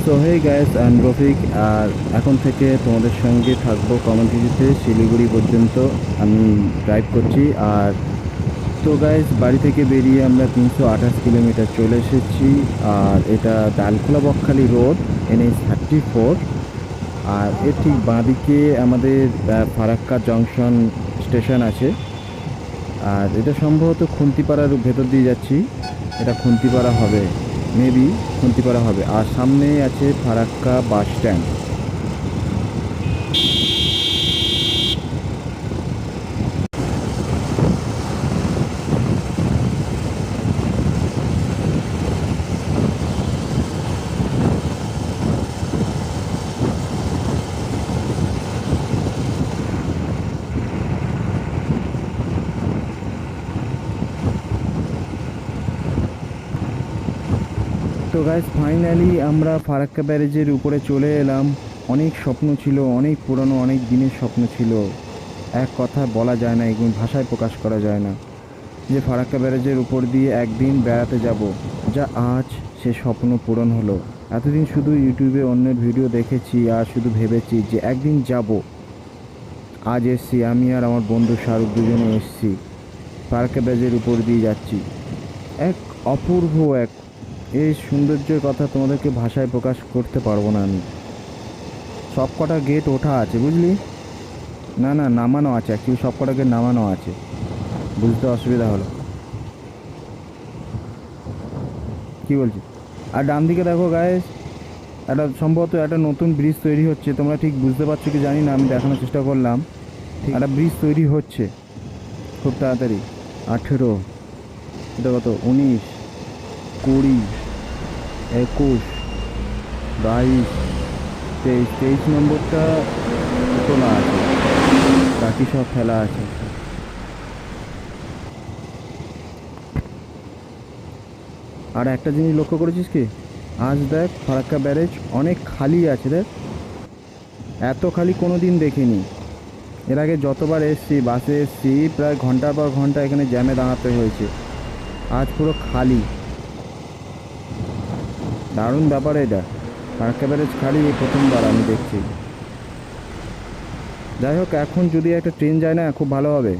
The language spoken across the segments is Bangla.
So hey guys, I am Rafiq. আর এখন থেকে তোমাদের সঙ্গে থাকবো কমিউনিটিতে শিলিগুড়ি পর্যন্ত আমি ড্রাইভ করছি। আর তো গাইস, বাড়ি থেকে বেরিয়ে আমরা 328 কিলোমিটার চলে এসেছি। আর এটা ডালখোলা বকখালি রোড, NH-34। আর এর ঠিক বাঁদিকে আমাদের ফারাক্কা জংশন স্টেশন আছে। আর এটা সম্ভবত খুন্তিপাড়ার ভেতর দিয়ে যাচ্ছি। এটা খুন্তিপাড়া হবে, মেবি খুন্তিপাড়া হবে। আর সামনেই আছে ফারাক্কা বাস স্ট্যান্ড। তো গাইস, ফাইনালি আমরা ফারাক্কা ব্যারেজের উপরে চলে এলাম। অনেক স্বপ্ন ছিল, অনেক পুরনো, অনেক দিনের স্বপ্ন ছিল। এক কথা বলা যায় না, এগুলো ভাষায় প্রকাশ করা যায় না, যে ফারাক্কা ব্যারেজের উপর দিয়ে একদিন বেড়াতে যাব। যা আজ সে স্বপ্ন পূরণ হলো। এতদিন শুধু ইউটিউবে অন্যের ভিডিও দেখেছি আর শুধু ভেবেছি যে একদিন যাব। আজ এসছি, আমি আর আমার বন্ধু শাহরুখ দুজনে এসছি, ফারাক্কা ব্যারেজের উপর দিয়ে যাচ্ছি। এক অপূর্ব এক এই সৌন্দর্যের কথা তোমাদেরকে ভাষায় প্রকাশ করতে পারবো না আমি। সব কটা গেট ওঠা আছে, বুঝলি? না না, নামানো আছে, অ্যাকচুয়ালি সব কটা গেট নামানো আছে, বুঝতে অসুবিধা হলো। কি বলছি? আর ডান দিকে দেখো গাইস, একটা সম্ভবত একটা নতুন ব্রিজ তৈরি হচ্ছে। তোমরা ঠিক বুঝতে পারছো কি জানি না, আমি দেখানোর চেষ্টা করলাম। ঠিক একটা ব্রিজ তৈরি হচ্ছে খুব তাড়াতাড়ি। 18, এটা কত, 19, 20, 21, 22, 23 নম্বরটা তোলা আছে, বাকি সব ফেলা আছে। আর একটা জিনিস লক্ষ্য করেছিস কি, আজ দেখ ফারাক্কা ব্যারেজ অনেক খালি আছে। দেখ, এত খালি কোনো দিন দেখিনি। এর আগে যতবার এসছি, বাসে এসছি, প্রায় ঘন্টার পর ঘন্টা এখানে জ্যামে দাঁড়াতে হয়েছে। আজ পুরো খালি, দারুণ ব্যাপার এটা। ফারাক্কা ব্যারেজ খালি, এই প্রথমবার আমি দেখছি। যাই হোক, এখন যদি একটা ট্রেন যায় না, খুব ভালো হবে।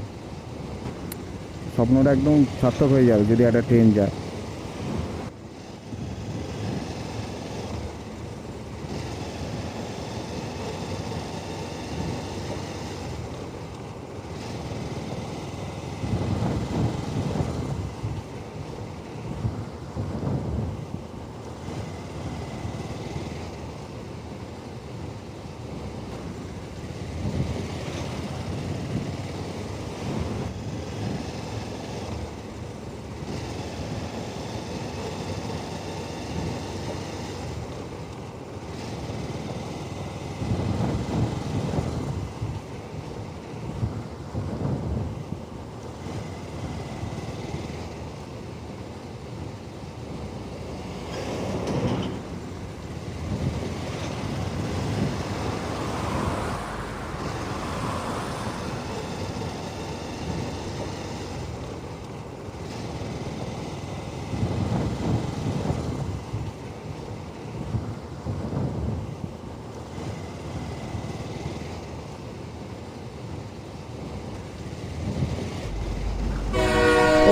স্বপ্নটা একদম সার্থক হয়ে যাবে যদি একটা ট্রেন যায়।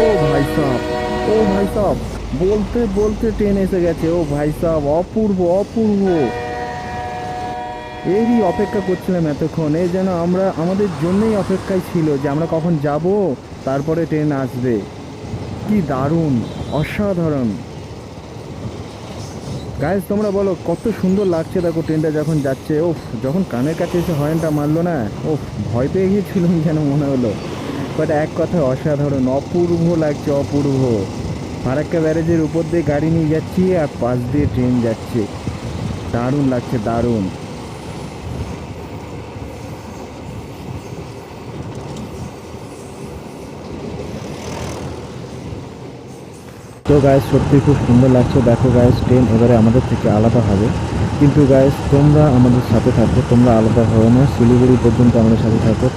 ও ভাই সাহ, ও ভাই সাহ, বলতে বলতে ট্রেন এসে গেছে। ও ভাই সাহ, অপূর্ব অপূর্ব। এরই অপেক্ষা করছিলাম এতক্ষণ। এই যেন আমরা আমাদের জন্যই অপেক্ষায় ছিল যে আমরা কখন যাব, তারপরে ট্রেন আসবে। কি দারুণ, অসাধারণ। গাইস, তোমরা বলো কত সুন্দর লাগছে। দেখো ট্রেনটা যখন যাচ্ছে, ওফ, যখন কানের কাছে এসে হর্নটা মারলো না, ওফ, ভয় পেয়ে গিয়েছিলাম যেন মনে হলো। বাট এক কথা, অসাধারণ, অপূর্ব লাগছে, অপূর্ব। ফারাক্কা ব্যারেজের উপর দিয়ে গাড়ি নিয়ে যাচ্ছি আর পাশ দিয়ে ট্রেন যাচ্ছে। দারুণ লাগছে, দারুণ। তো গাইস, সত্যি খুব সুন্দর লাগছে। দেখো গাইস, ট্রেন এবারে আমাদের থেকে আলাদা হবে। কিন্তু গাইস, তোমরা আমাদের সাথে থাকো, তোমরা আলাদা হও না, শিলিগুড়ি পর্যন্ত আমাদের সাথে থাকো।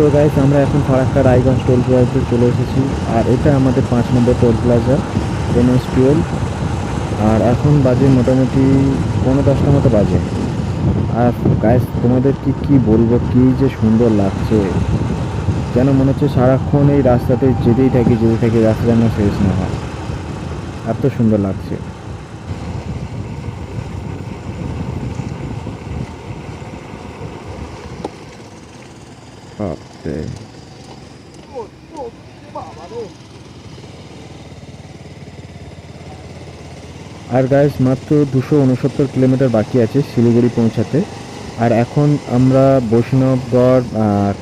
তো গাইস, আমরা এখন ফারাক্কা রায়গঞ্জ টোল প্লাজাতে চলে এসেছি। আর এটা আমাদের 5 নম্বর টোল প্লাজা, NH-12। আর এখন বাজে মোটামুটি 9:10টার মতো বাজে। আর গাইস তোমাদের কি বলবো, কি যে সুন্দর লাগছে, যেন মনে হচ্ছে সারাক্ষণ এই রাস্তাতে যেতেই থাকি, রাস্তা যেন শেষ না হয়, এত সুন্দর লাগছে। বাপরে। আর গাইস মাত্র 269 কিলোমিটার বাকি আছে শিলিগুড়ি পৌঁছাতে। আর এখন আমরা বৈষ্ণবগড়,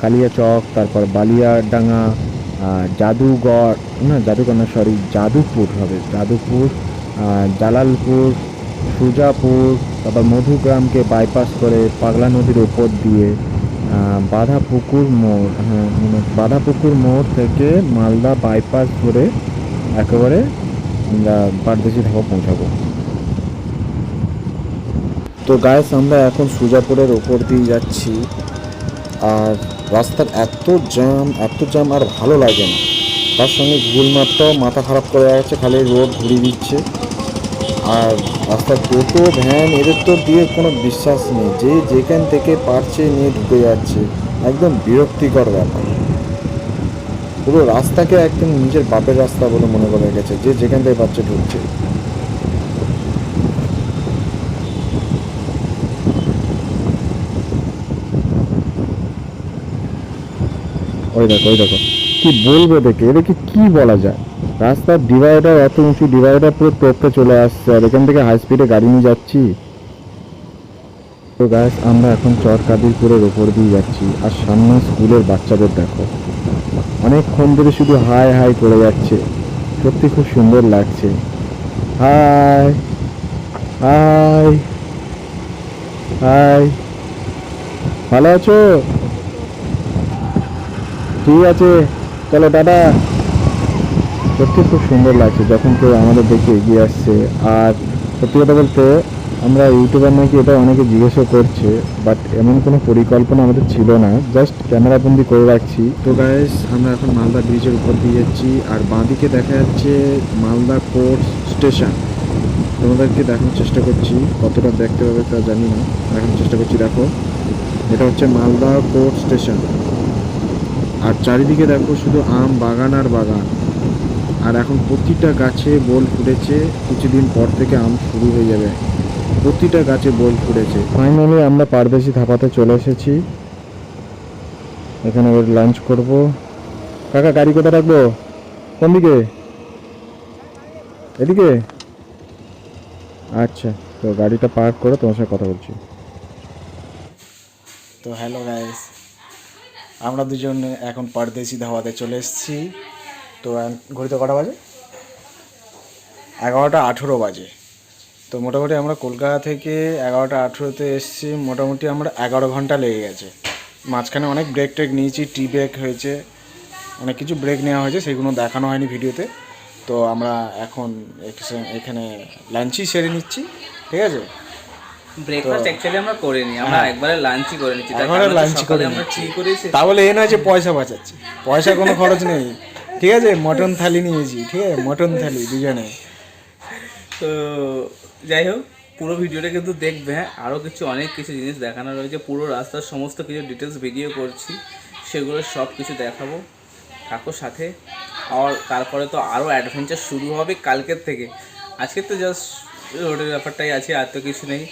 কালিয়াচক, তারপর বালিয়াডাঙ্গা, জাদুগড়, না জাদুগড় না সরি যাদবপুর হবে, যাদবপুর, জালালপুর, সুজাপুর, তারপর মধুগ্রামকে বাইপাস করে পাগলা নদীর ওপর দিয়ে বাঁধাপুকুর মোড়, হ্যাঁ বাঁধাপুকুর মোড় থেকে মালদা বাইপাস ধরে একেবারে আমরা পারদেশি ধাবা পৌঁছাবো। তো গাইস আমরা এখন সুজাপুরের ওপর দিয়ে যাচ্ছি। আর রাস্তার এত জ্যাম আর ভালো লাগে না। তার সঙ্গে গুগল ম্যাপটাও মাথা খারাপ করে যাচ্ছে, খালি রোড ঘুরিয়ে দিচ্ছে। আর রাস্তার টোটো ভ্যান এদের তো দিয়ে কোনো বিশ্বাস নেই, যে যেখান থেকে পারছে নিয়ে ঢুকে যাচ্ছে, একদম বিরক্তিকর ব্যাপার। পুরো রাস্তাকে একদম নিজের বাপের রাস্তা বলে মনে করে গেছে, যে যেখান থেকে পারছে ঢুকছে। ওই দেখো কি বলবো, এদেরকে কি বলা যায়। রাস্তার ডিভাইডার, এত উঁচু ডিভাইডার পুরো টপকে চলে আসছে, আর এখান থেকে হাই স্পিডে গাড়ি নিয়ে যাচ্ছি। তো গাইস আমরা এখন চরকাদিরপুরের ওপর দিয়ে যাচ্ছি। আর সামনে স্কুলের বাচ্চাদের দেখো, অনেকক্ষণ ধরে শুধু হাই হাই করে যাচ্ছে, সত্যি খুব সুন্দর লাগছে। হাই হাই হাই, ভালো আছো? ঠিক আছে, চলো টাটা। সত্যি খুব সুন্দর লাগছে যখন কেউ আমাদের দেখে এগিয়ে আসছে। আর সত্যি কথা বলতে, আমরা ইউটিউবার নাকি এটা অনেকে জিজ্ঞাসা করছে, বাট এমন কোনো পরিকল্পনা আমাদের ছিল না, জাস্ট ক্যামেরাবন্দি করে রাখছি। তো গাইস আমরা এখন মালদা ব্রিজের উপর দিয়ে যাচ্ছি, আর বাঁদিকে দেখা যাচ্ছে মালদা কোর্ট স্টেশন। তোমাদেরকে দেখানোর চেষ্টা করছি, কতটা দেখতে পাবে তা জানি না, দেখানোর চেষ্টা করছি। দেখো, এটা হচ্ছে মালদা কোর্ট স্টেশন। আর চারিদিকে দেখো শুধু আম বাগান আর বাগান। আর এখন প্রতিটা গাছে বোল ফুটেছে, কিছুদিন পর থেকে আম শুরু হয়ে যাবে। প্রতিটা গাছে বোল ফুটেছে। ফাইনালি আমরা পারদেশি ধাবাতে চলে এসেছি, এখানে এবার লাঞ্চ করব। কাকা গাড়ি কোথায় রাখবো? কোন দিকে? এদিকে? আচ্ছা, তো গাড়িটা পার্ক করে তোমার সাথে কথা বলছি। তো হ্যালো গাইস, আমরা দুজন এখন পারদেশি ধাবাতে চলে এসেছি। তো ঘড়িতে কটা বাজে? 11:18 বাজে। তো মোটামুটি আমরা কলকাতা থেকে 11:18-তে এসেছি, মোটামুটি আমরা 11 ঘন্টা লেগে গেছে। মাঝখানে অনেক ব্রেক টেক নিয়েছি, টি ব্রেক হয়েছে, অনেক কিছু ব্রেক নেওয়া হয়েছে, সেগুলো দেখানো হয়নি ভিডিওতে। তো আমরা এখন এখানে লাঞ্চই সেরে নিচ্ছি, ঠিক আছে? ব্রেকফাস্ট অ্যাকচুয়ালি আমরা করিনি, আমরা একবারে লাঞ্চই করে নিচ্ছি। তার একবারে কারণ লাঞ্চ সকালে করে আমরা নিচ্ছি। ঠিক করেছি। তাহলে এ নয় যে পয়সা বাঁচাচ্ছি, পয়সা কোনো খরচ নেই, ঠিক আছে? মটন থালি নিয়েছি, ঠিক আছে? মটন থালি দুজনে। তো যাই হোক, পুরো ভিডিওটা কিন্তু দেখবে। হ্যাঁ, আরও অনেক কিছু জিনিস দেখানো রয়েছে, পুরো রাস্তার সমস্ত কিছু ডিটেলস ভিডিও করছি, সেগুলো সব কিছু দেখাবো, থাকো সাথে। আর তারপরে তো আরও অ্যাডভেঞ্চার শুরু হবে কালকের থেকে। আজকে তো জাস্ট রোডের ব্যাপারটাই আছে, আর তো কিছু নেই।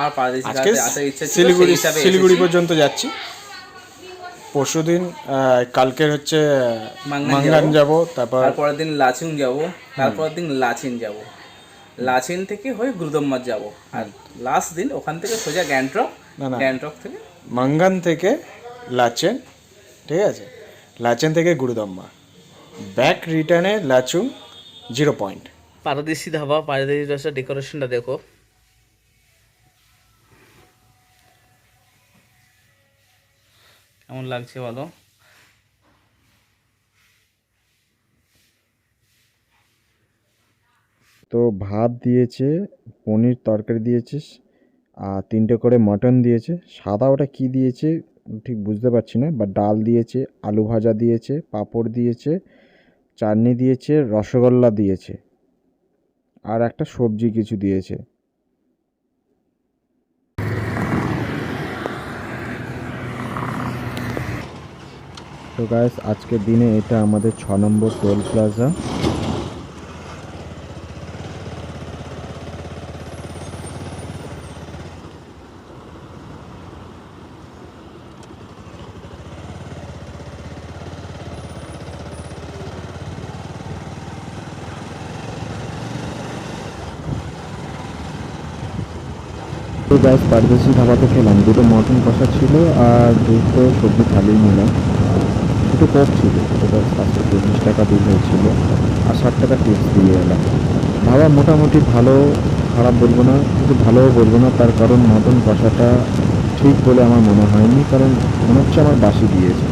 আর পারদেশি আজকে ঘাটে আসার ইচ্ছা ছিল, সেই শিলিগুড়ি হিসাবে শিলিগুড়ি এসেছি। পর্যন্ত যাচ্ছি। পরশুদিন কালকের হচ্ছে মাঙ্গান যাব, তারপর তারপরের দিন লাচুং যাব, তারপরের দিন লাচিন যাব, লাচিন থেকে হয়ে গুরুদম্বার যাব, আর লাস্ট দিন ওখান থেকে সোজা গ্যাংটক। না না, গ্যাংটক থেকে মাঙ্গান থেকে লাচেন, ঠিক আছে? লাচেন থেকে গুরুদম্মা, ব্যাক রিটার্নে লাচুং 0 পয়েন্ট। পারদেশি ধাবা, পারদেশি রেস্টুরেন্ট, ডেকোরেশনটা দেখো কেমন লাগছে বলো। তো ভাত দিয়েছে, পনির তরকারি দিয়েছে, আর 3টে করে মটন দিয়েছে। সাদা ওটা কি দিয়েছে ঠিক বুঝতে পারছি না, বাট ডাল দিয়েছে, আলু ভাজা দিয়েছে, পাঁপড় দিয়েছে, চাটনি দিয়েছে, রসগোল্লা দিয়েছে। আর একটা সবজি কিছু দিয়েছে। তো গাইস আজকের দিনে এটা আমাদের 6 নম্বর টোল প্লাজা। তো গাইস পারদেশি ধাবাতে খেলাম, দুটো মটন কষা ছিল আর দুটো সবজি থালি নিলাম, দুটো কোক ছিল, ওটা 540 টাকা বিল হয়েছিল আর 60 টাকা টিপস দিয়ে এলাম। ধাবা মোটামুটি ভালো, খারাপ বলবো না কিন্তু ভালোও বলবো না, তার কারণ মটন কষাটা ঠিক বলে আমার মনে হয়নি, কারণ মনে হচ্ছে আমার বাসি দিয়েছে।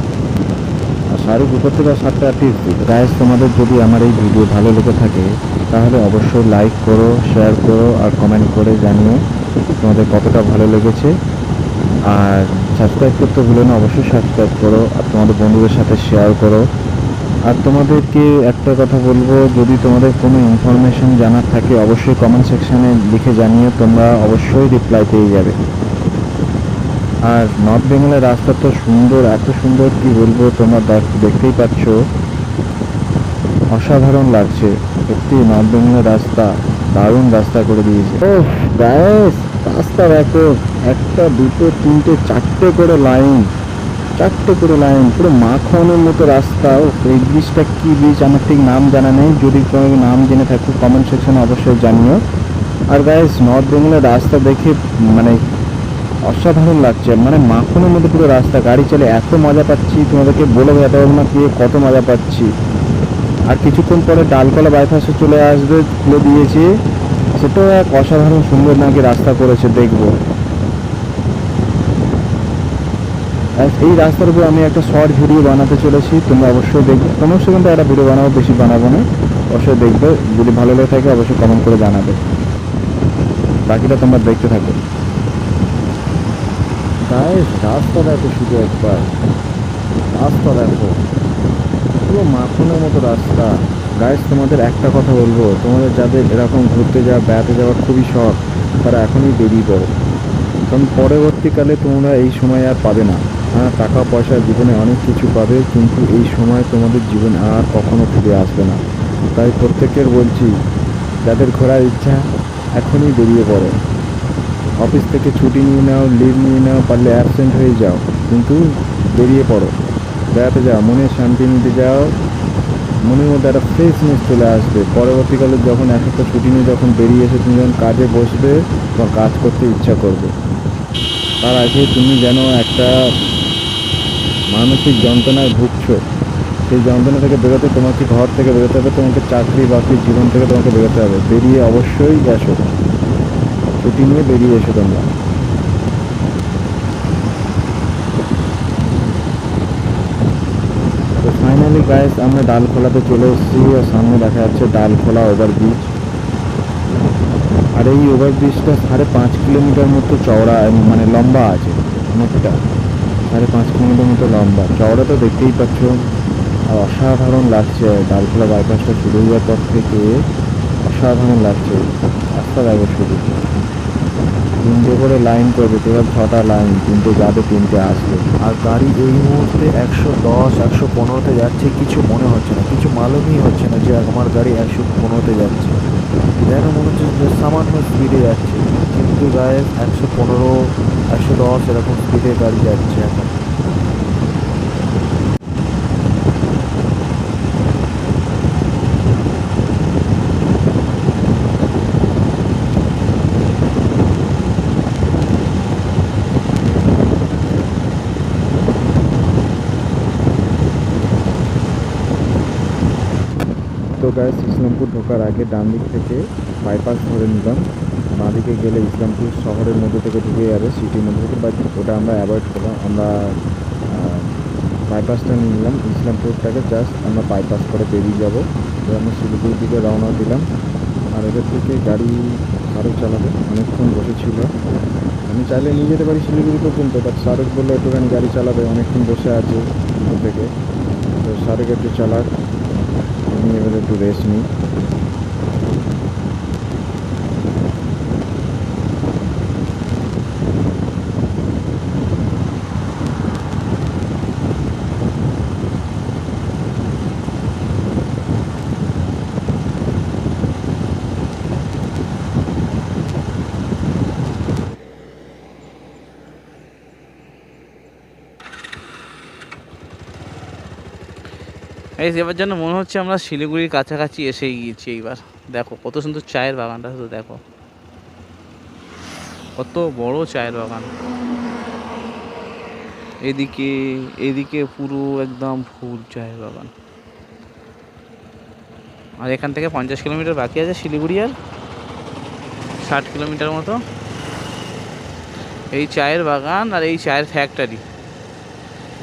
আর শাহরুখ উপর থেকে 60 টাকা টিপস দিল। গাইস তোমাদের যদি আমার এই ভিডিও ভালো লেগে থাকে তাহলে অবশ্যই লাইক করো, শেয়ার করো আর কমেন্ট করে জানিও তোমাদের কতটা ভালো লেগেছে। আর সাবস্ক্রাইব করতে ভুলো না, অবশ্যই সাবস্ক্রাইব করো আর তোমাদের বন্ধুদের সাথে শেয়ার করো। আর তোমাদেরকে একটা কথা বলবো, যদি তোমাদের কোনো ইনফরমেশন জানার থাকে অবশ্যই কমেন্ট সেকশানে লিখে জানিয়ে, তোমরা অবশ্যই রিপ্লাই পেয়ে যাবে। আর নর্থ বেঙ্গলের রাস্তা তো সুন্দর, এত সুন্দর কি বলবো, তোমরা দেখতেই পাচ্ছ, অসাধারণ লাগছে সত্যি। নর্থ বেঙ্গলের রাস্তা দারুণ রাস্তা করে দিয়েছে। ও গাইস রাস্তা দেখো, একটা দুটো তিনটে চারটে করে লাইন, চারটে করে লাইন, পুরো মাখনের মতো রাস্তা। ও এই ব্রিজটা কি ব্রিজ আমার ঠিক নাম জানা নেই, যদি কোনো নাম জেনে থাকো কমেন্ট সেকশনে অবশ্যই জানিও। আর গাইস নর্থ বেঙ্গলের রাস্তা দেখে মানে অসাধারণ লাগছে, মানে মাখনের মধ্যে পুরো রাস্তা, গাড়ি চলে এত মজা পাচ্ছি তোমাদেরকে বলে বোঝাতে পারবো না কি কত মজা পাচ্ছি। আর কিছুক্ষণ পরে ডালকলা বাইপাসে চলে আসবে, খুলে দিয়েছে, সেটাও এক অসাধারণ সুন্দর নাকি রাস্তা করেছে, দেখবো। আর এই রাস্তার উপর আমি একটা শর্ট ভিডিও বানাতে চলেছি, তোমরা অবশ্যই দেখবে, 15 সেকেন্ডে একটা ভিডিও বানাবো, বেশি বানাবো না, অবশ্যই দেখবে, যদি ভালো লেগে থাকে অবশ্যই কমেন্ট করে জানাবে। বাকিটা তোমরা দেখতে থাকো। গাইস রাস্তা দেখো, শুধু একবার রাস্তা দেখো, পুরো মাখনের মতো রাস্তা। গাইস তোমাদের একটা কথা বলবো, তোমাদের যাদের এরকম ঘুরতে যাওয়া বেড়াতে যাওয়ার খুবই শখ তারা এখনই বেরিয়ে পড়ো, কারণ পরবর্তীকালে তোমরা এই সময় আর পাবে না। হ্যাঁ টাকা পয়সা জীবনে অনেক কিছু পাবে, কিন্তু এই সময় তোমাদের জীবনে আর কখনো ফিরে আসবে না। তাই প্রত্যেকের বলছি, যাদের ঘোরার ইচ্ছা এখনই বেরিয়ে পড়ো। অফিস থেকে ছুটি নিয়ে নাও, লিভ নিয়ে নাও, পারলে অ্যাবসেন্ট হয়ে যাও, কিন্তু বেরিয়ে পড়ো, বেড়াতে যাও, মনে শান্তি নিতে যাও, মনের মধ্যে একটা ফ্রেশনেস চলে আসবে। পরবর্তীকালে যখন এক একটা ছুটি নিয়ে যখন বেরিয়ে এসে তুমি যখন কাজে বসবে, তোমার কাজ করতে ইচ্ছা করবে। তার আগে তুমি যেন একটা মানসিক যন্ত্রণায় ভুগছো, সেই যন্ত্রণা থেকে বেরোতে তোমাকে ঘর থেকে বেরোতে হবে, তোমাকে চাকরি বাকরি জীবন থেকে তোমাকে বেরোতে হবে। বেরিয়ে অবশ্যই এসো, ছুটি নিয়ে বেরিয়ে এসো তোমরা। তো ফাইনালি গাইস আমরা ডালখোলাতে চলে এসেছি, আর সামনে দেখা যাচ্ছে ডালখোলা ওভারব্রিজ। আর এই ওভারব্রিজটা 5.5 কিলোমিটার মতো চওড়া, মানে লম্বা আছে অনেকটা, 5.5 কিলোমিটার মতো লম্বা, চওড়া তো দেখতেই পাচ্ছ। আর অসাধারণ লাগছে, ডালখোলা বাইপাসটা শুরু হওয়ার পর থেকে অসাধারণ লাগছে। রাস্তা দেখো শুধু, 3টে করে লাইন করবে, টোটাল 6টা লাইন, 3টে যাবে 3টে আসবে। আর গাড়ি এই মুহূর্তে 110 115তে যাচ্ছে, কিছু মনে হচ্ছে না, কিছু মালুমই হচ্ছে না যে আমার গাড়ি 115তে যাচ্ছে, যেন মনে হচ্ছে যে সামান্য স্পিডে যাচ্ছে, কিন্তু গায়ে 115 110 এরকম স্পিডে গাড়ি যাচ্ছে এখন। তো গাইস ইসলামপুর ঢোকার আগে ডান দিক থেকে বাইপাস ধরে নিলাম, বাঁ দিকে গেলে ইসলামপুর শহরের মধ্যে থেকে ঢুকে যাবে, সিটির মধ্যে থেকে, বাট ওটা আমরা অ্যাভয়েড করলাম, আমরা বাইপাসটা নিয়ে নিলাম ইসলামপুরটাকে, জাস্ট আমরা বাইপাস করে বেরিয়ে যাবো। তো আমরা শিলিগুড়ির দিকে রওনা দিলাম। আর এদের থেকে গাড়ি শাহরুখ চালাবে, অনেকক্ষণ বসেছিল, আমি চাইলে নিয়ে যেতে পারি শিলিগুড়ি পর্যন্ত, বাট শাহরুখ বললো একটুখানি গাড়ি চালাবে, অনেকক্ষণ বসে আছে ওখান থেকে, তো শাহরুখ একটু চালাক, আমি এবারে একটু রেস্ট নিই। এই এবার যেন মনে হচ্ছে আমরা শিলিগুড়ির কাছাকাছি এসে গিয়েছি এইবার। দেখো কত সুন্দর চায়ের বাগানটা, শুধু দেখো কত বড় চায়ের বাগান। এদিকে এদিকে পুরো একদম ফুল চায়ের বাগান। আর এখান থেকে 50 কিলোমিটার বাকি আছে শিলিগুড়ি, আর 60 কিলোমিটার মতো। এই চায়ের বাগান আর এই চায়ের ফ্যাক্টরি,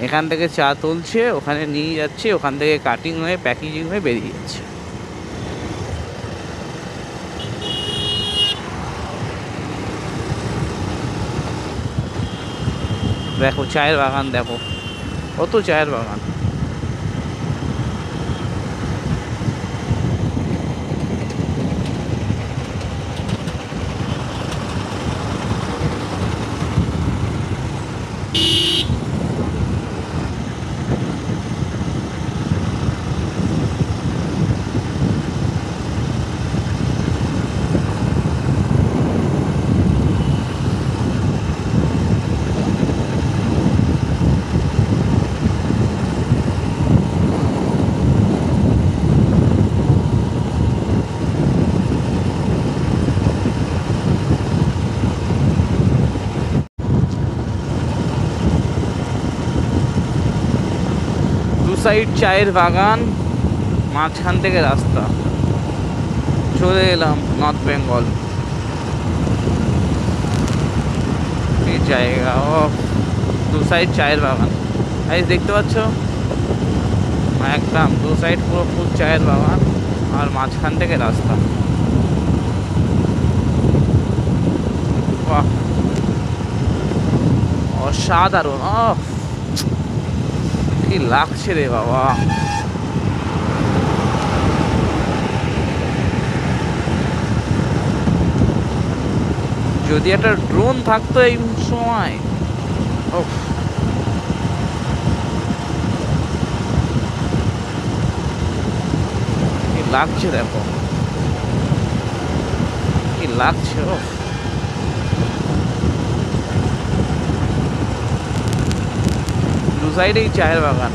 এখান থেকে চা তুলছে, ওখানে নিয়ে যাচ্ছে, ওখান থেকে কাটিং হয়ে প্যাকেজিং হয়ে বেরিয়ে যাচ্ছে। দেখো চায়ের বাগান, দেখো কত চায়ের বাগান। দু সাইড চায়ের বাগান, মাঝখান থেকে রাস্তা। চলে এলাম নর্থ বেঙ্গল। এই জায়গা, ও দু সাইড চায়ের বাগান, এই দেখতে পাচ্ছ একদম দু সাইড পুরো ফুল চায়ের বাগান, আর মাঝখান থেকে রাস্তা। বাহ, অসাধারণ। কি লাগছে রে বাবা। যদি একটা ড্রোন থাকতো এই সময়, কি লাগছে দেখো, কি লাগছে। দু সাইডেই চায়ের বাগান।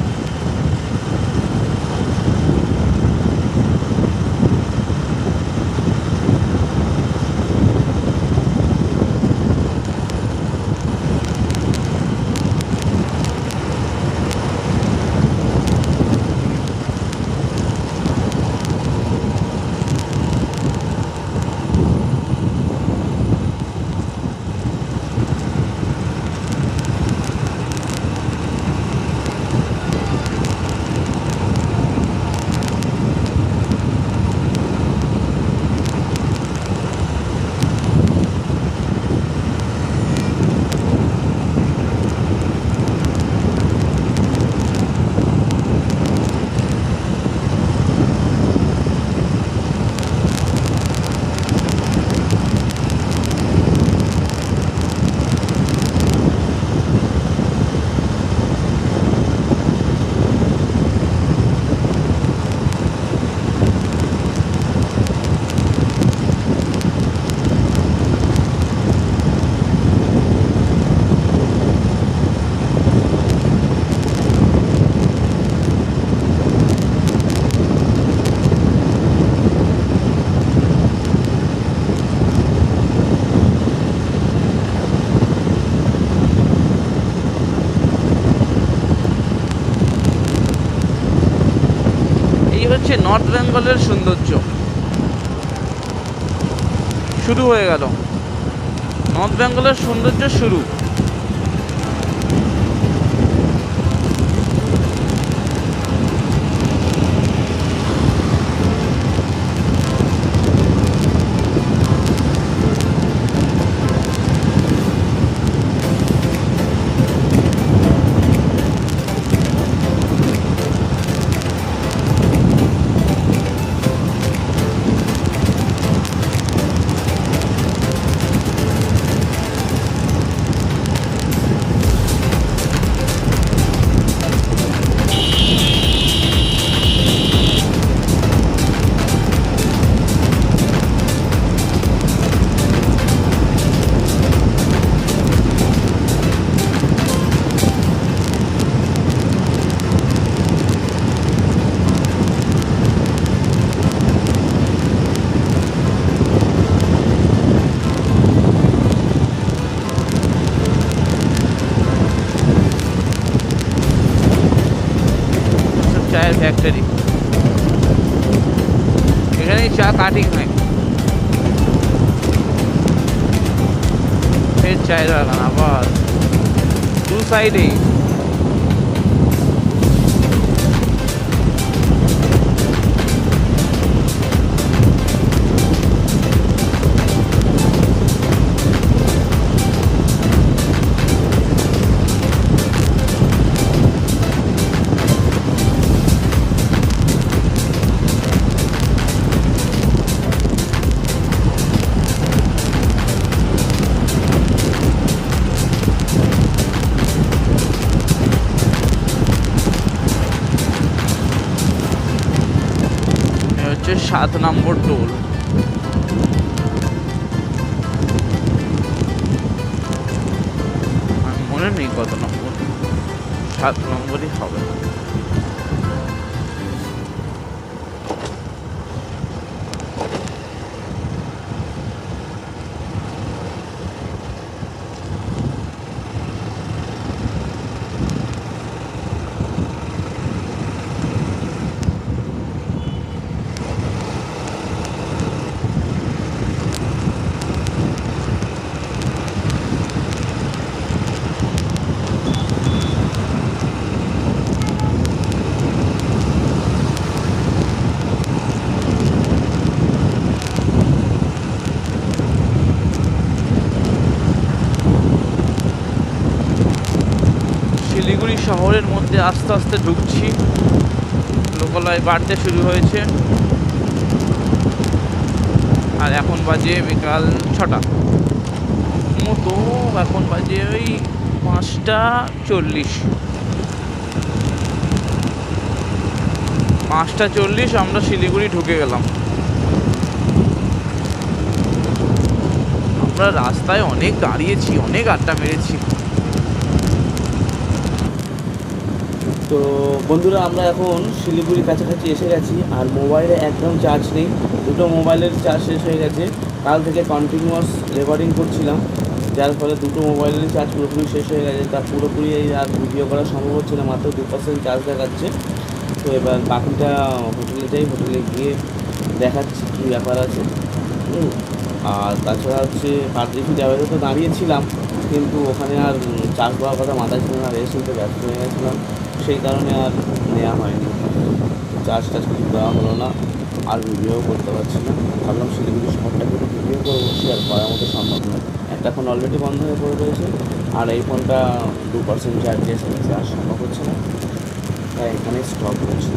হচ্ছে নর্থ বেঙ্গলের সৌন্দর্য। শুরু হয়ে গেল নর্থ বেঙ্গলের সৌন্দর্য শুরু। ফ্যাক্টরি, এখানেই চা কাটিং হয়। ফের চায়ের বাগান আবার দু সাইডেই। হচ্ছে 7 নম্বর টোল। মনে নেই কত নম্বর, 7 নম্বরই হবে। শিলিগুড়ি শহরের মধ্যে আস্তে আস্তে ঢুকছি, লোকালয় বাড়তে শুরু হয়েছে। আর এখন বাজে বিকাল 6টা মতো, এখন বাজে ওই 5টা 40। 5টা 40 আমরা শিলিগুড়ি ঢুকে গেলাম। আমরা রাস্তায় অনেক দাঁড়িয়েছি, অনেক আড্ডা মেরেছি। তো বন্ধুরা, আমরা এখন শিলিগুড়ির কাছাকাছি এসে গেছি। আর মোবাইলে একদম চার্জ নেই, দুটো মোবাইলের চার্জ শেষ হয়ে গেছে। কাল থেকে কন্টিনিউয়াস রেকর্ডিং করছিলাম, যার ফলে দুটো মোবাইলেরই চার্জ পুরোপুরি শেষ হয়ে গেছে। তার পুরোপুরি আর ভিডিও করা সম্ভব হচ্ছে না, মাত্র 2% চার্জ দেখাচ্ছে। তো এবার বাকিটা হোটেলে যাই, হোটেলে গিয়ে দেখাচ্ছি কী ব্যাপার আছে। আর তাছাড়া হচ্ছে পাদ্রিফি যাওয়ার তো দাঁড়িয়েছিলাম, কিন্তু ওখানে আর চার্জ পাওয়ার কথা মাথায় ছিল না, রেস্ট নিতে ব্যস্ত হয়ে গেছিলাম, সেই কারণে আর নেওয়া হয়নি। চার্জ টার্জ কিছু দেওয়া হলো না, আর ভিডিও করতে পারছি না। ভাবলাম শিলিগুড়ি শহরটাকে একটু ভিডিও করবো, শেয়ার করার মতো সম্ভব নয়। একটা ফোন অলরেডি বন্ধ হয়ে পড়ে রয়েছে, আর এই ফোনটা 2% চার্জ এসে গেছে, আর সম্ভব হচ্ছে না, তাই এখানে স্টপ করছি।